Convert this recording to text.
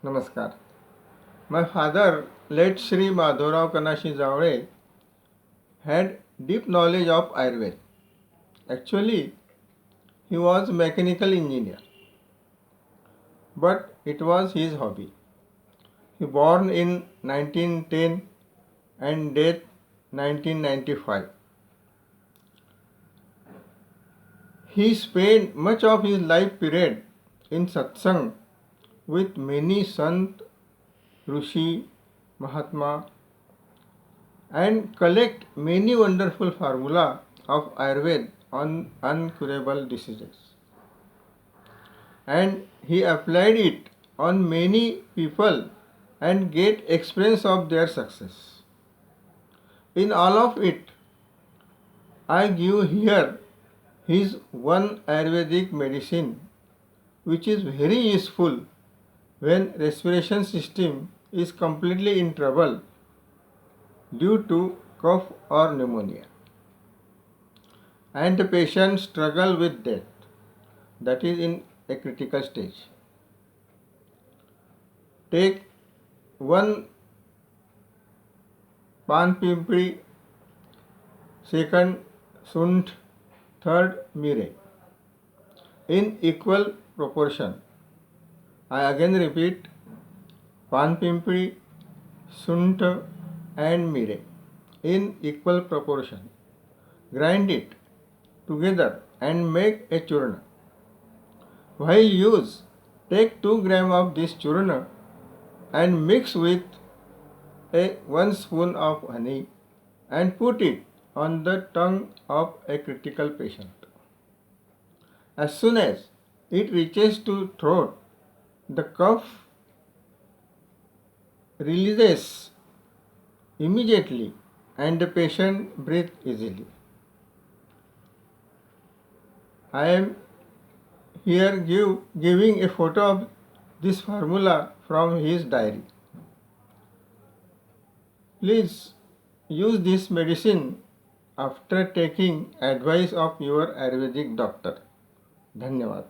Namaskar. My father, late Sri Madhavrao Kanashi Javade, had deep knowledge of Ayurveda. Actually, he was a mechanical engineer, but it was his hobby. He born in 1910 and death 1995. He spent much of his life period in satsang with many sant, rishi, mahatma, and collect many wonderful formula of Ayurveda on incurable diseases. And he applied it on many people and get experience of their success. In all of it, I give here his one Ayurvedic medicine which is very useful when respiration system is completely in trouble due to cough or pneumonia and the patient struggle with death, that is in a critical stage. Take one pan pimpri, second sunt, third mire in equal proportion. I again repeat, pan pimpri, sunt and mire in equal proportion. Grind it together and make a churna. While use, take 2 gram of this churna and mix with a 1 spoon of honey and put it on the tongue of a critical patient. As soon as it reaches to throat, the cough releases immediately and the patient breathes easily. I am here giving a photo of this formula from his diary. Please use this medicine after taking advice of your Ayurvedic doctor. धन्यवाद.